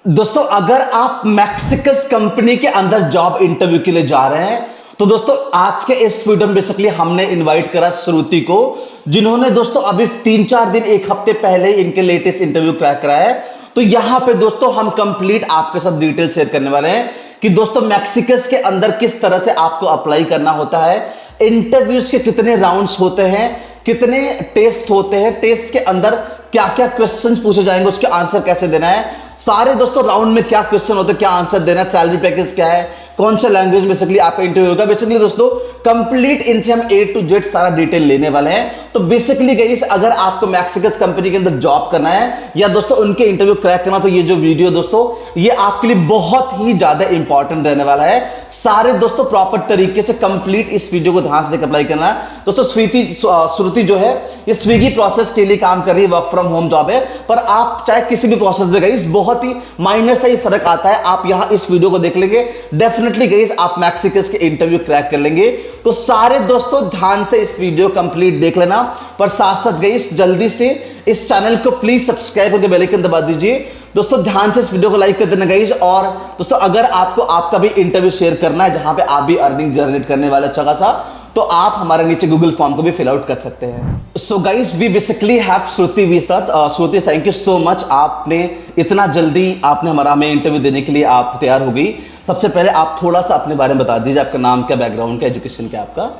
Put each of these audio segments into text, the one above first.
दोस्तों अगर आप मैक्सिकस कंपनी के अंदर जॉब इंटरव्यू के लिए जा रहे हैं तो दोस्तों आज के इस वीडियो में बेसिकली हमने इनवाइट करा श्रुति को, जिन्होंने दोस्तों अभी 3-4 दिन 1 हफ्ते पहले इनके लेटेस्ट इंटरव्यू क्रैक करा है। तो यहां पे दोस्तों हम कंप्लीट आपके साथ डिटेल शेयर करने वाले हैं कि दोस्तों मैक्सिकस के अंदर किस तरह से आपको अप्लाई करना होता है, इंटरव्यूज के कितने राउंड्स होते हैं, कितने टेस्ट होते हैं, टेस्ट के अंदर क्या क्या क्वेश्चंस पूछे जाएंगे, उसके आंसर कैसे देना है, सारे दोस्तों राउंड में क्या क्वेश्चन होते हैं, क्या आंसर देना है, सैलरी पैकेज क्या है, कौन सा लैंग्वेज बेसिकली आपका इंटरव्यू होगा। बेसिकली दोस्तों कंप्लीट इनसे हम A to Z सारा डिटेल लेने वाले हैं। तो बेसिकली गाइस अगर आपको मैक्सिकस कंपनी के अंदर जॉब करना है या दोस्तों उनके इंटरव्यू क्रैक करना, तो ये जो वीडियो दोस्तों ये आपके लिए बहुत ही ज्यादा इंपॉर्टेंट रहने वाला है। सारे दोस्तों प्रॉपर तरीके से कंप्लीट इस वीडियो को ध्यान से देकर अप्लाई करना है। दोस्तों श्रुति जो है ये स्विगी प्रोसेस के लिए काम कर रही है, वर्क फ्रॉम होम जॉब है, पर आप चाहे किसी भी प्रोसेस में गाइस बहुत ही माइनर सा ही फर्क आता है। आप यहां इस वीडियो को देख लेंगे, डेफिनेटली गाइस आप मैक्सिकस के इंटरव्यू क्रैक कर लेंगे। तो सारे दोस्तों ध्यान से इस वीडियो कंप्लीट देख लेना, पर साथ साथ गाइस जल्दी से इस चैनल को प्लीज सब्सक्राइब करके बेल आइकन दबा दीजिए। दोस्तों ध्यान से इस वीडियो को लाइक कर देना गाइस। और दोस्तों अगर आपको आपका भी इंटरव्यू शेयर करना है जहां पे आप भी अर्निंग जनरेट करने वाले अच्छा खासा, तो आप हमारे नीचे गूगल फॉर्म को भी फिल आउट कर सकते हैं। So guys we basically have Shruti we साथ। Shruti thank you so much, आपने इतना जल्दी आपने हमें इंटरव्यू देने के लिए आप तैयार हो गई। सबसे पहले आप थोड़ा सा अपने बारे में बता दीजिए, आपका नाम क्या, बैकग्राउंड क्या, एजुकेशन क्या आपका।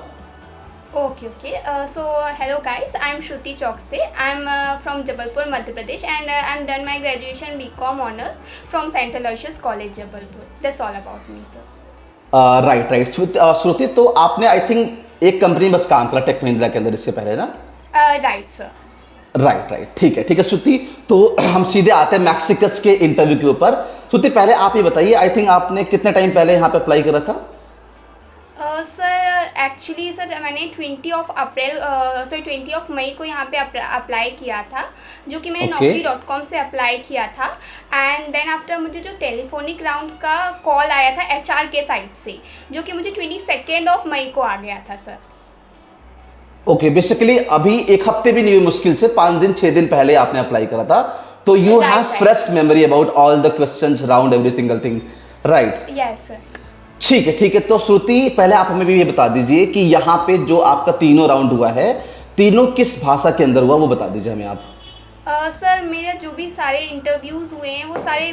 Okay. So hello guys, I'm Shruti Chokse. I'm from Jabalpur, Madhya Pradesh, and I'm done my graduation BCom honors from St. Aloysius College, Jabalpur. That's all about me, sir. Right Shruti, तो आपने I think एक company में बस काम करा take Mahindra के अंदर इससे पहले ना। Right, sir. राइट ठीक है श्रुति, तो हम सीधे आते हैं मैक्सिकस के इंटरव्यू के ऊपर। श्रुति पहले आप ये बताइए, आई थिंक आपने कितने टाइम पहले यहाँ पे अप्लाई करा था। सर एक्चुअली सर मैंने 20 मई को यहाँ पे अप्लाई किया था, जो कि मैंने naukri.com से अप्लाई किया था। एंड देन आफ्टर मुझे जो टेलीफोनिक राउंड का कॉल आया था HR के साइड से, जो कि मुझे 22 मई को आ गया था सर। ओके बेसिकली अभी 1 हफ्ते भी नहीं हुई, मुश्किल से 5 दिन 6 दिन पहले आपने अप्लाई करा था, तो you have fresh memory about all the questions round every single thing, right. Yes sir. ठीक है। तो श्रुति पहले आप हमें भी ये बता दीजिए कि यहाँ पे जो आपका तीनों राउंड हुआ है, तीनों किस भाषा के अंदर हुआ, वो बता दीजिए हमें आप। सर मेरे जो भी सारे इंटरव्यूज़ हुए हैं वो सारे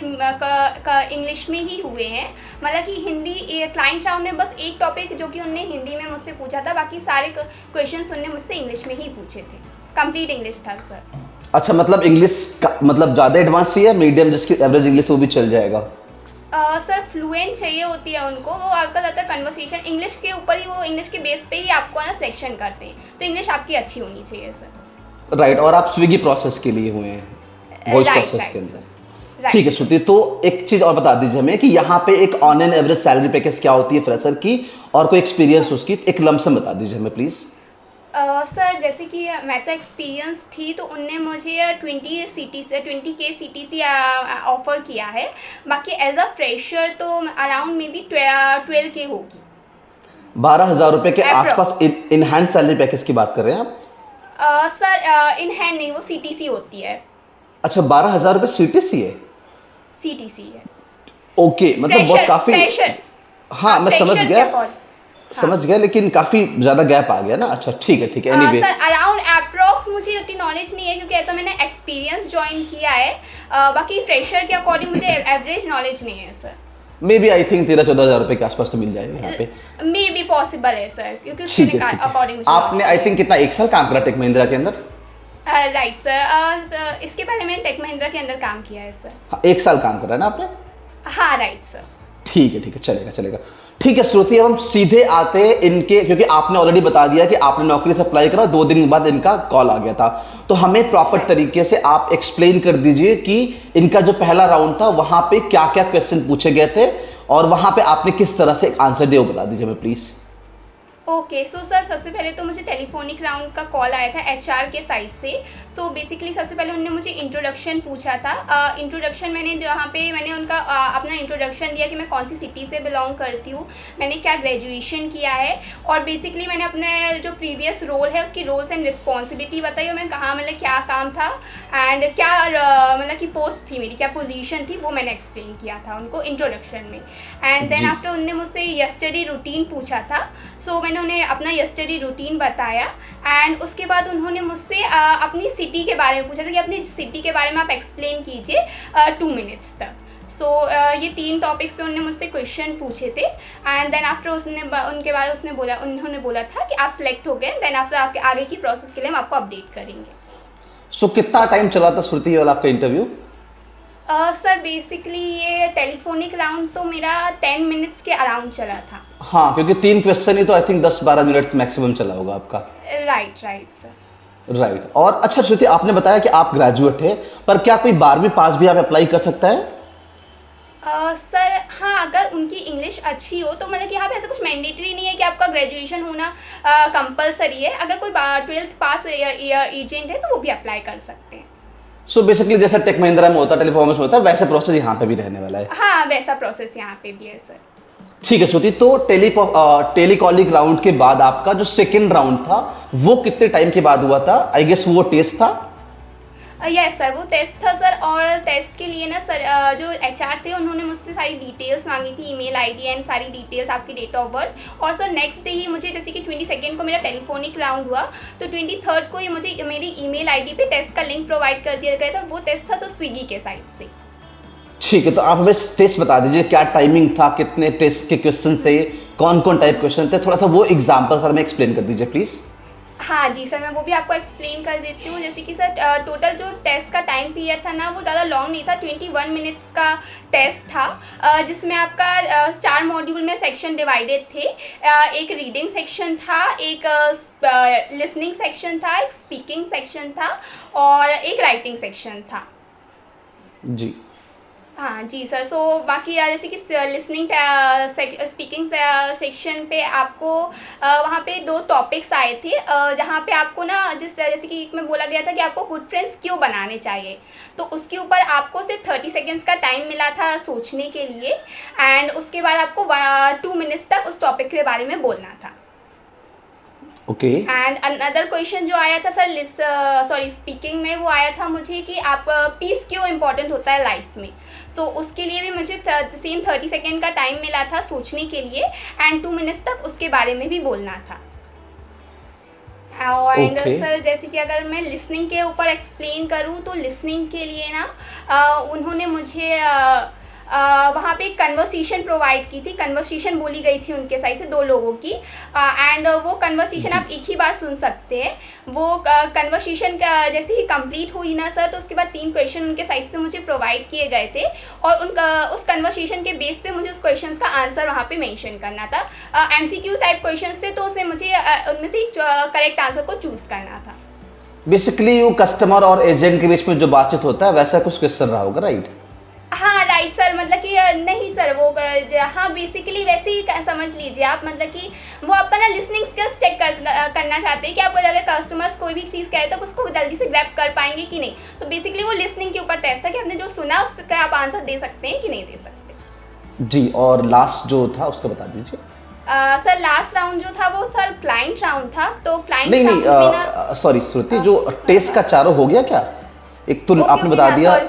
इंग्लिश में ही हुए हैं। मतलब कि हिंदी क्लाइंट राउंड में बस एक टॉपिक जो कि उनने हिंदी में मुझसे पूछा था, बाकी सारे क्वेश्चंस उनने मुझसे इंग्लिश में ही पूछे थे। कंप्लीट इंग्लिश था सर। अच्छा, मतलब इंग्लिश मतलब ज़्यादा एडवांस चाहिए, मीडियम जिसकी एवरेज इंग्लिश वो भी चल जाएगा। सर फ्लुएंट चाहिए होती है उनको, वो आपका ज़्यादातर कन्वर्सेशन इंग्लिश के ऊपर ही, वो इंग्लिश के बेस पे ही आपको ना सिलेक्शन करते हैं, तो इंग्लिश आपकी अच्छी होनी चाहिए सर। राइट। और आप स्विगी प्रोसेस के लिए हुए हैं, वॉइस प्रोसेस के अंदर। ठीक है श्रुति, तो एक चीज़ और बता दीजिए हमें कि यहाँ पे एक on an average salary package क्या होती है फ्रेशर की, और कोई एक्सपीरियंस उसकी एक लमसम बता दीजिए हमें प्लीज़। सर जैसे कि मैं तो एक्सपीरियंस थी, तो उनने मुझे 20K CTC ऑफ़र किया है। बाकी एज अ फ्रेशर तो अराउंड मे बी 12K होगी। 12,000 रुपये के आसपास इन हैंड सैलरी पैकेज की बात कर रहे हैं आप। सर इन हैंड नहीं, वो CTC होती है। अच्छा 12,000 रुपये CTC है। CTC है। ओके मतलब बहुत काफ़ी। हाँ मैं समझ गया, लेकिन काफी ज्यादा गैप आ गया ना। अच्छा ठीक है एनीवे सर अराउंड अप्रॉक्स मुझे उतनी नॉलेज नहीं है, क्योंकि ऐसा मैंने एक्सपीरियंस ज्वाइन किया है। बाकी फ्रेशर के अकॉर्डिंग मुझे एवरेज नॉलेज नहीं है sir. May be I think 13-14 रुपए के आसपास तो मिल जाएगा यहाँ पे, मे बी पॉसिबल है सर, क्योंकि उसके अकॉर्डिंग आपने आई थिंक कितना 1 साल काम करा टेक महिंद्रा के अंदर। राइट सर, इसके पहले मैंने टेक महिंद्रा के अंदर काम किया है सर। 1 साल काम करा ना आपने। हाँ राइट सर। ठीक है चलेगा। ठीक है श्रुति, अब हम सीधे आते हैं इनके, क्योंकि आपने ऑलरेडी बता दिया कि आपने नौकरी से अप्लाई करा, 2 दिन बाद इनका कॉल आ गया था, तो हमें प्रॉपर तरीके से आप एक्सप्लेन कर दीजिए कि इनका जो पहला राउंड था वहां पे क्या क्या क्वेश्चन पूछे गए थे, और वहां पे आपने किस तरह से आंसर दिया वो बता दीजिए हमें प्लीज। ओके, सो सर सबसे पहले तो मुझे टेलीफोनिक राउंड का कॉल आया था एचआर के साइड से। सो बेसिकली सबसे पहले उन्होंने मुझे इंट्रोडक्शन पूछा था। इंट्रोडक्शन मैंने जहाँ पे मैंने उनका अपना इंट्रोडक्शन दिया कि मैं कौन सी सिटी से बिलोंग करती हूँ, मैंने क्या ग्रेजुएशन किया है, और बेसिकली मैंने अपने जो प्रीवियस रोल है उसकी रोल्स एंड रिस्पॉन्सिबिलिटी बताई, और मैं कहाँ मतलब क्या काम था एंड क्या मतलब कि पोस्ट थी मेरी, क्या पोजीशन थी, वो मैंने एक्सप्लेन किया था उनको इंट्रोडक्शन में। And then ji. आफ्टर उनने मुझसे यस्टरडे रूटीन पूछा था। सो मैंने उन्हें अपना यस्टरडे रूटीन बताया एंड उसके बाद उन्होंने मुझसे अपनी सिटी के बारे में पूछा था कि अपनी सिटी के बारे में आप एक्सप्लेन कीजिए 2 मिनट्स तक। सो ये 3 टॉपिक्स पे उन्होंने मुझसे क्वेश्चन पूछे थे एंड देन आफ्टर उनके बाद उन्होंने बोला था कि आप सिलेक्ट हो गए, देन आफ्टर आगे की प्रोसेस के लिए हम आपको अपडेट करेंगे। सो कितना टाइम चला था श्रुति ये वाला आपका इंटरव्यू? सर बेसिकली ये टेलीफोनिक राउंड तो मेरा 10 मिनट्स के अराउंड चला था। हाँ, क्योंकि 3 क्वेश्चन ही तो आई थिंक 10-12 मिनट मैक्सिमम चला होगा आपका। Right sir. राइट। और अच्छा श्रुति, आपने बताया कि आप ग्रेजुएट है, पर क्या कोई 12वीं पास भी आप अप्लाई कर सकता है? सर हाँ, अगर उनकी इंग्लिश अच्छी हो तो मतलब कि यहाँ पे ऐसा कुछ मैंडेटरी नहीं है कि आपका ग्रेजुएशन होना कंपलसरी है। अगर कोई 12th पास एजेंट है तो वो भी अप्लाई कर सकते हैं। सो बेसिकली जैसा टेक महिंद्रा में होता है, टेलीकॉमर्स में होता है, वैसे प्रोसेस यहाँ पे भी रहने वाला है। हाँ, वैसा प्रोसेस यहाँ पे भी है सर। ठीक है श्रुति, तो टेलीकॉलिंग राउंड के बाद आपका जो सेकंड राउंड था वो कितने टाइम के बाद हुआ था? आई गेस वो टेस्ट था। यस सर, वो टेस्ट था सर, और टेस्ट के लिए ना सर जो एचआर थे उन्होंने मुझसे सारी डिटेल्स मांगी थी, ईमेल आईडी एंड सारी डिटेल्स, आपकी डेट ऑफ बर्थ। और सर नेक्स्ट डे ही मुझे, जैसे कि 22 को मेरा टेलीफोनिक राउंड हुआ, तो 23 को ही मुझे मेरी ईमेल आईडी पे टेस्ट का लिंक प्रोवाइड कर दिया गया था। वो टेस्ट था सर स्विगी के साइड से। ठीक है, तो आप हमें टेस्ट बता दीजिए, क्या टाइमिंग था, कितने टेस्ट के क्वेश्चन थे, कौन कौन टाइप क्वेश्चन थे, थोड़ा सा वो एग्जाम्पल सर हमें एक्सप्लेन कर दीजिए प्लीज। हाँ जी सर, मैं वो भी आपको एक्सप्लेन कर देती हूँ। जैसे कि सर टोटल जो टेस्ट का टाइम पीरियड था ना वो ज़्यादा लॉन्ग नहीं था, 21 मिनट्स का टेस्ट था, जिसमें आपका 4 मॉड्यूल में सेक्शन डिवाइडेड थे। एक रीडिंग सेक्शन था, एक लिसनिंग सेक्शन था, एक स्पीकिंग सेक्शन था और एक राइटिंग सेक्शन था। जी हाँ जी सर। सो बाकी जैसे कि लिसनिंग स्पीकिंग सेक्शन पे आपको वहाँ पे 2 टॉपिक्स आए थे, जहाँ पे आपको ना जैसे कि मैं बोला गया था कि आपको गुड फ्रेंड्स क्यों बनाने चाहिए, तो उसके ऊपर आपको सिर्फ 30 सेकेंड्स का टाइम मिला था सोचने के लिए एंड उसके बाद आपको 2 मिनट्स तक उस टॉपिक के बारे में बोलना था। ओके। एंड अनदर क्वेश्चन जो आया था सर स्पीकिंग में, वो आया था मुझे कि आप पीस क्यों इम्पोर्टेंट होता है लाइफ में। सो उसके लिए भी मुझे सेम 30 सेकेंड का टाइम मिला था सोचने के लिए एंड 2 मिनट्स तक उसके बारे में भी बोलना था। एंड सर जैसे कि अगर मैं लिसनिंग के ऊपर एक्सप्लेन करूँ तो लिसनिंग के लिए ना उन्होंने मुझे वहाँ पे एक कन्वर्सेशन प्रोवाइड की थी, कन्वर्सेशन बोली गई थी उनके साइड से 2 लोगों की एंड वो कन्वर्सेशन आप एक ही बार सुन सकते हैं। वो कन्वर्सेशन जैसे ही कंप्लीट हुई ना सर, तो उसके बाद 3 क्वेश्चन उनके साइड से मुझे प्रोवाइड किए गए थे और उस कन्वर्सेशन के बेस पे मुझे उस क्वेश्चन का आंसर वहाँ पे मेंशन करना था। MCQ टाइप क्वेश्चन थे, तो उसमें मुझे उनमें से करेक्ट आंसर को चूज़ करना था। बेसिकली वो कस्टमर और एजेंट के बीच में जो बातचीत होता है वैसा कुछ क्वेश्चन रहा होगा, राइट? हाँ राइट सर, मतलब कि नहीं सर वो हाँ बेसिकली वैसे ही समझ लीजिए आप, मतलब कि वो आपका ना लिसनिंग स्किल्स चेक करना चाहते हैं कि आपको अगर कस्टमर्स कोई भी चीज़ कहे तो उसको जल्दी से ग्रैब कर पाएंगे कि नहीं। तो बेसिकली वो लिसनिंग के ऊपर टेस्ट है कि आपने जो सुना उसका आप आंसर दे सकते हैं कि नहीं दे सकते। जी, और लास्ट जो था उसका बता दीजिए। सर लास्ट राउंड जो था वो सर क्लाइंट राउंड था, तो क्लाइंट नहीं सॉरी श्रुति, जो टेस्ट का चारों हो गया क्या? एक तो आपने बता दिया।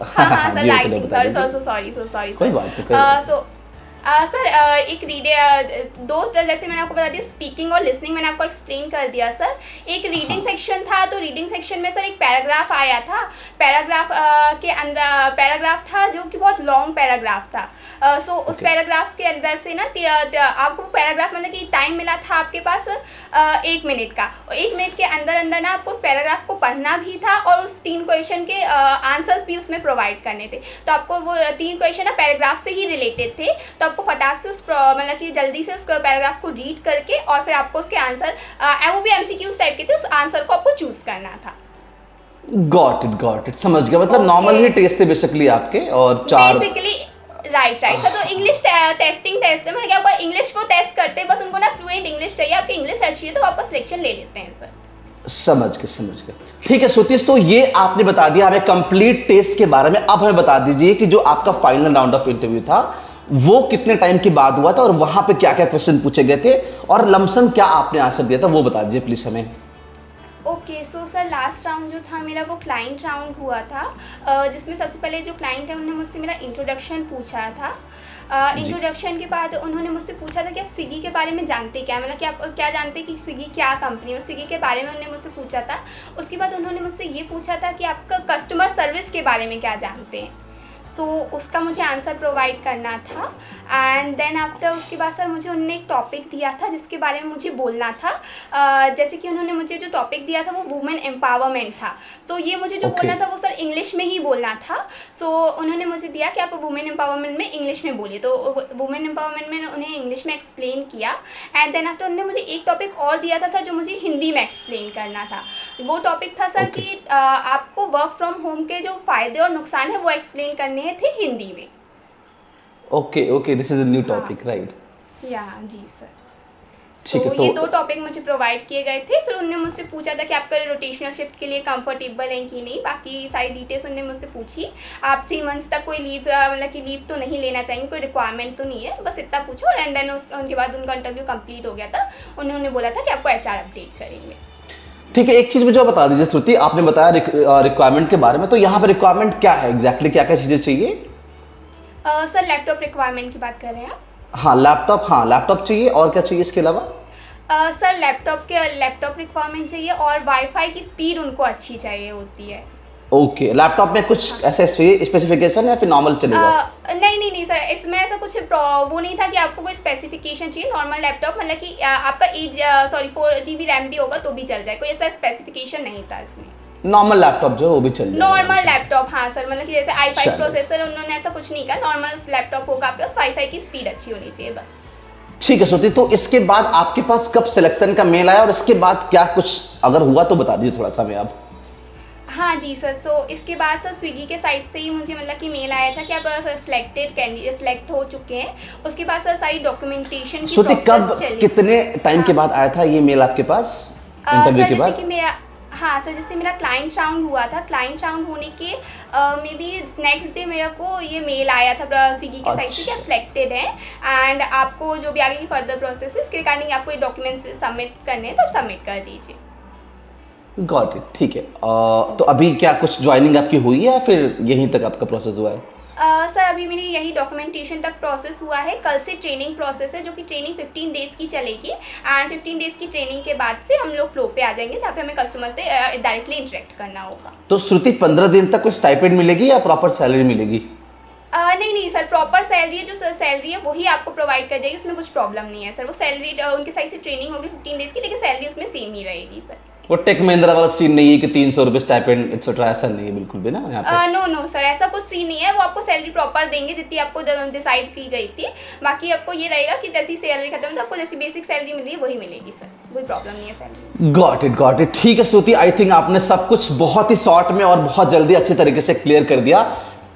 हाँ सर, राइटिंग सॉरी कोई बात नहीं। सो सर एक दो जैसे मैंने आपको बता दिया, स्पीकिंग और लिसनिंग मैंने आपको एक्सप्लेन कर दिया सर। एक रीडिंग सेक्शन था, तो रीडिंग सेक्शन में सर एक पैराग्राफ आया था, पैराग्राफ के अंदर पैराग्राफ था जो कि बहुत लॉन्ग पैराग्राफ था। सो उस पैराग्राफ के अंदर से ना आपको पैराग्राफ मतलब कि टाइम मिला था आपके पास 1 मिनट का, और 1 मिनट के अंदर अंदर ना आपको उस पैराग्राफ को पढ़ना भी था और उस 3 क्वेश्चन के आंसर्स भी उसमें प्रोवाइड करने थे। तो आपको वो 3 क्वेश्चन ना पैराग्राफ से ही रिलेटेड थे, तो आपको फटाक से उस मतलब कि जल्दी से उस पैराग्राफ को रीड करके और फिर आपको उसके आंसर वो भी MCQs टाइप के थे, उस आंसर को आपको चूज करना था। गॉट इट समझ गया। मतलब नॉर्मल ही टेस्ट थे बेसिकली आपके, और 4 बेसिकली राइट सर, तो इंग्लिश टेस्टिंग टेस्ट है, मतलब कि आपका इंग्लिश को टेस्ट करते हैं, बस उनको ना फ्लुएंट इंग्लिश चाहिए, आपकी इंग्लिश अच्छी है तो आपका सिलेक्शन ले लेते हैं सर। समझ गए। ठीक है श्रुति, तो ये आपने बता दिया हमें कंप्लीट टेस्ट के बारे में। अब हमें बता दीजिए कि जो आपका फाइनल राउंड ऑफ इंटरव्यू था वो कितने टाइम के बाद हुआ था और वहां पे क्या क्या क्वेश्चन पूछे गए थे और लमसम क्या आपने आंसर दिया था, वो बता दीजिए प्लीज हमें। Okay, so sir last round जो था मेरा वो क्लाइंट राउंड हुआ था, जिसमें सबसे पहले जो क्लाइंट है उन्होंने मुझसे मेरा इंट्रोडक्शन पूछा था। इंट्रोडक्शन के बाद उन्होंने मुझसे पूछा था कि आप स्विगी के बारे में जानते क्या, मतलब कि आप क्या जानते हैं कि स्विगी क्या कंपनी है, स्विगी के बारे में उन्होंने मुझसे पूछा था। उसके बाद उन्होंने मुझसे ये पूछा था कि आपका कस्टमर सर्विस के बारे में क्या जानते हैं, सो उसका मुझे आंसर प्रोवाइड करना था। एंड देन आफ्टर उसके बाद सर मुझे उन्होंने एक टॉपिक दिया था जिसके बारे में मुझे बोलना था। जैसे कि उन्होंने मुझे जो टॉपिक दिया था वो वुमेन एम्पावरमेंट था, सो ये मुझे जो बोलना था वो सर इंग्लिश में ही बोलना था। सो उन्होंने मुझे दिया कि आप वुमेन एम्पावरमेंट में इंग्लिश में बोलिए, तो वुमेन एम्पावरमेंट में उन्हें इंग्लिश में एक्सप्लेन किया। एंड देन आफ्टर उन्होंने मुझे एक टॉपिक और दिया था सर जो मुझे हिंदी में एक्सप्लेन करना था। वो टॉपिक था सर कि आपको वर्क फ्रॉम होम के जो फ़ायदे और नुकसान है वो एक्सप्लेन करने थे हिंदी में। Okay, this is a new topic, right? या जी सर। ठीक है, तो ये 2 टॉपिक मुझे प्रोवाइड किए गए थे। फिर उन्होंने मुझसे पूछा था कि आपका रोटेशनल शिफ्ट के लिए कंफर्टेबल है कि नहीं, बाकी सारी डिटेल्स उन्होंने मुझसे पूछी। आप 3 मंथ्स तक कोई लीव मतलब कि लीव तो नहीं लेना चाहेंगे, कोई रिक्वायरमेंट तो नहीं है, बस इतना पूछो। और एंड देन उनके बाद उनका इंटरव्यू कंप्लीट हो गया था। उन्होंने बोला था कि आपको HR अपडेट करेंगे। ठीक है, एक चीज मुझे बता दीजिए श्रुति, आपने बताया रिक्वायरमेंट के बारे में, तो यहाँ पर रिक्वायरमेंट क्या है एग्जैक्टली, क्या क्या चीजें चाहिए? सर लैपटॉप रिक्वायरमेंट की बात कर रहे हैं आप? हाँ लैपटॉप चाहिए, और क्या चाहिए इसके अलावा? सर लैपटॉप रिक्वायरमेंट चाहिए और वाईफाई की स्पीड उनको अच्छी चाहिए होती है। ओके, लैपटॉप में कुछ ऐसे स्पेसिफिकेशन है, फिर नॉर्मल चलेगा? नहीं सर, इसमें ऐसा कुछ वो नहीं था कि आपको कोई स्पेसिफिकेशन चाहिए। नॉर्मल लैपटॉप, मतलब कि आपका 4 GB रैम भी होगा तो भी चल जाए, कोई ऐसा स्पेसिफिकेशन नहीं था इसमें। नॉर्मल लैपटॉप जो है वो भी चल जाएगा? नॉर्मल लैपटॉप, हाँ सर, मतलब कि जैसे i5 चलो। प्रोसेसर, उन्होंने ऐसा कुछ नहीं कहा। नॉर्मल लैपटॉप होगा आपके पास, वाईफाई की स्पीड अच्छी होनी चाहिए बस। ठीक है श्रुति, तो इसके बाद आपके पास कब सिलेक्शन का मेल आया और इसके बाद क्या कुछ अगर हुआ तो बता दीजिए थोड़ा सा हमें आप। हाँ जी सर, सो इसके बाद सर स्विगी के साइट से ही मुझे मतलब कि मेल आया था कि आप सिलेक्टेड कैंडिडेट सिलेक्ट हो चुके हैं। उसके बाद सर सारी डॉक्यूमेंटेशन की श्रुति, कब प्रोसेस चली। कितने टाइम के बाद आया था ये मेल आपके पास इंटरव्यू के बाद? हाँ सर, जैसे मेरा क्लाइंट राउंड हुआ था, क्लाइंट राउंड होने के मे बी नेक्स्ट डे मेरे को ये मेल आया था स्विगी के साइट से कि आप सिलेक्टेड हैं एंड आपको जो भी आगे की फर्दर प्रोसेस है इसके रिगार्डिंग आपको ये डॉक्यूमेंट्स सबमिट करने हैं, तो आप सबमिट कर दीजिए। गॉट इट, ठीक है। तो अभी क्या कुछ ज्वाइनिंग आपकी हुई है या फिर यहीं तक आपका प्रोसेस हुआ है? सर अभी मेरी यही डॉक्यूमेंटेशन तक प्रोसेस हुआ है। कल से ट्रेनिंग प्रोसेस है, जो कि ट्रेनिंग 15 डेज़ की चलेगी एंड 15 डेज़ की ट्रेनिंग के बाद से हम लोग फ्लो पे आ जाएंगे जहाँ पे हमें कस्टमर से डायरेक्टली इंटरेक्ट करना होगा। तो श्रुति 15 दिन तक कोई स्टाइपेंड मिलेगी या प्रॉपर सैलरी मिलेगी? नहीं सर, प्रॉपर सैलरी है, जो सैलरी है वही आपको प्रोवाइड कर जाएगी, उसमें कुछ प्रॉब्लम नहीं है सर। वो सैलरी उनके साइड से ट्रेनिंग होगी 15 डेज़ की, लेकिन सैलरी उसमें सेम ही रहेगी सर। वो टेक महिंद्रा वाला सीन नहीं है कि 300 रुपये स्टाइपेंड एक्सेट्रा, ऐसा नहीं है बिल्कुल भी ना यहाँ पे? नो सर, ऐसा कुछ सीन नहीं है। वो आपको सैलरी प्रॉपर देंगे जितनी आपको डिसाइड की गई थी। बाकी आपको ये रहेगा कि जैसी सैलरी खत्म है तो आपको जैसी बेसिक सैलरी मिल रही है वही मिलेगी सर, कोई प्रॉब्लम नहीं है सैलरी। गॉट इट, ठीक है श्रुति, आई थिंक आपने सब कुछ बहुत ही शॉर्ट में और बहुत जल्दी अच्छे तरीके से क्लियर कर दिया।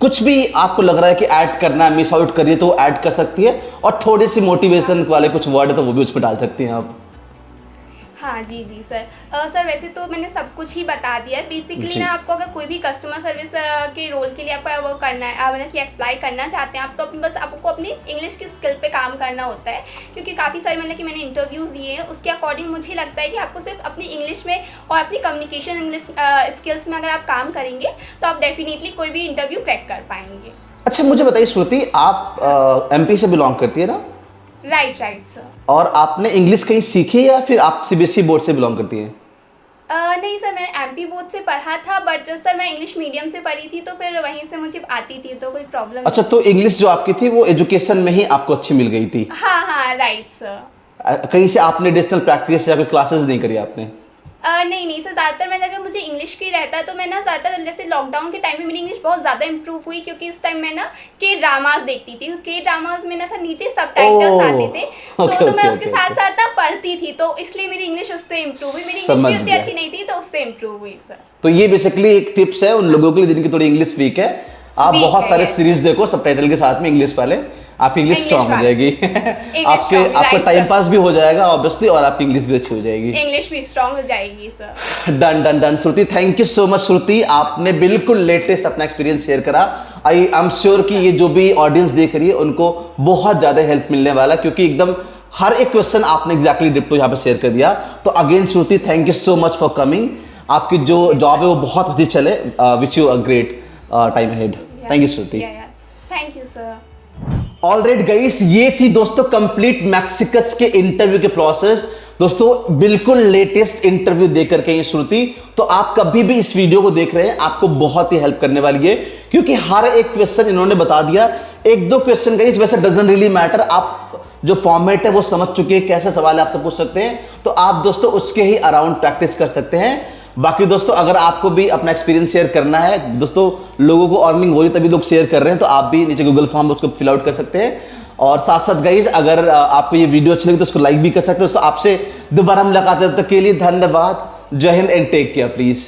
कुछ भी आपको लग रहा है कि ऐड करना है, मिस आउट करिए तो ऐड कर सकती है, और थोड़ी सी मोटिवेशन वाले कुछ वर्ड है तो वो भी उस पर डाल सकती हैं आप। हाँ जी सर। सर वैसे तो मैंने सब कुछ ही बता दिया है। बेसिकली ना आपको अगर कोई भी कस्टमर सर्विस के रोल के लिए आपका वो करना है, मतलब कि अप्लाई करना चाहते हैं आप, तो बस आपको अपनी इंग्लिश की स्किल पे काम करना होता है। क्योंकि काफ़ी सारे मतलब कि मैंने इंटरव्यूज़ दिए हैं, उसके अकॉर्डिंग मुझे लगता है कि आपको सिर्फ अपनी इंग्लिश में और अपनी कम्युनिकेशन इंग्लिश स्किल्स में अगर आप काम करेंगे तो आप डेफिनेटली कोई भी इंटरव्यू क्रैक कर पाएंगे। अच्छा मुझे बताइए श्रुति, आप MP से बिलोंग करती है ना? Right sir. और आपने इंग्लिश कहीं सीखी है या फिर आप CBSE बोर्ड से बिलोंग करती हैं? नहीं सर, मैंने MP बोर्ड से पढ़ा था, बट सर मैं इंग्लिश मीडियम से पढ़ी थी, तो फिर वहीं से मुझे आती थी, तो कोई प्रॉब्लम अच्छा, तो इंग्लिश जो आपकी थी वो एजुकेशन में ही आपको अच्छी मिल गई थी? हाँ राइट सर। कहीं से आपने एडिशनल प्रैक्टिस या कोई क्लासेस नहीं करी आपने? नहीं सर, ज़्यादातर मैं लगा मुझे इंग्लिश की रहता है, तो मैं ना ज़्यादातर जैसे लॉकडाउन के टाइम में मेरी इंग्लिश बहुत ज़्यादा इंप्रूव हुई, क्योंकि इस टाइम मैं ना ड्रामास देखती थी। ड्रामास में ना सर नीचे सबटाइटल्स आते थे, तो मैं उसके साथ साथ ना पढ़ती थी, तो इसलिए मेरी इंग्लिश उससे इंप्रूव हुई। मेरी इंग्लिश भी उतनी अच्छी नहीं थी, तो उससे इंप्रूव हुई सर। तो ये बेसिकली एक टिप्स है उन लोगों के लिए जिनकी थोड़ी इंग्लिश वीक है, आप Weak बहुत है, सारे yes. सीरीज देखो सबटाइटल के साथ में इंग्लिश वाले, आपकी इंग्लिश English स्ट्रांग हो वाले। जाएगी। आपके strong, आपका right, टाइम sir. पास भी हो जाएगा ऑब्वियसली, और आपकी इंग्लिश भी अच्छी हो जाएगी। इंग्लिश भी स्ट्रांग हो जाएगी sir. Done done done Shruti, thank you so much Shruti, आपने बिल्कुल लेटेस्ट अपना एक्सपीरियंस शेयर करा। आई एम श्योर कि ये जो भी ऑडियंस देख रही है उनको बहुत ज्यादा हेल्प मिलने वाला, क्योंकि एकदम हर एक क्वेश्चन आपने एग्जैक्टली डिप्टो यहाँ पे शेयर कर दिया। तो again Shruti, thank you so much for coming. आपकी जो जॉब है वो बहुत अच्छी चले, which you a great time ahead. Thank you Shruti. Thank you sir. Alright guys, ये थी दोस्तों कंप्लीट मैक्सिकस के इंटरव्यू के प्रोसेस। दोस्तों बिल्कुल लेटेस्ट इंटरव्यू देकर के ये श्रुति, तो आप कभी भी इस वीडियो को देख रहे हैं आपको बहुत ही हेल्प करने वाली है, क्योंकि हर एक क्वेश्चन इन्होंने बता दिया। एक दो क्वेश्चन गाइस वैसे डजंट रियली मैटर, आप जो फॉर्मेट है वो समझ चुके हैं, कैसे सवाल आपसे पूछ सकते हैं, तो आप दोस्तों उसके ही अराउंड प्रैक्टिस कर सकते हैं। बाकी दोस्तों अगर आपको भी अपना एक्सपीरियंस शेयर करना है, दोस्तों लोगों को अर्निंग हो रही तभी लोग शेयर कर रहे हैं, तो आप भी नीचे गूगल फॉर्म उसको फिल आउट कर सकते हैं। और साथ साथ गाइज अगर आपको ये वीडियो अच्छी लगी तो उसको लाइक भी कर सकते हैं। दोस्तों आपसे दोबारा मुलाकात तक के लिए धन्यवाद। जय Hind and take care please.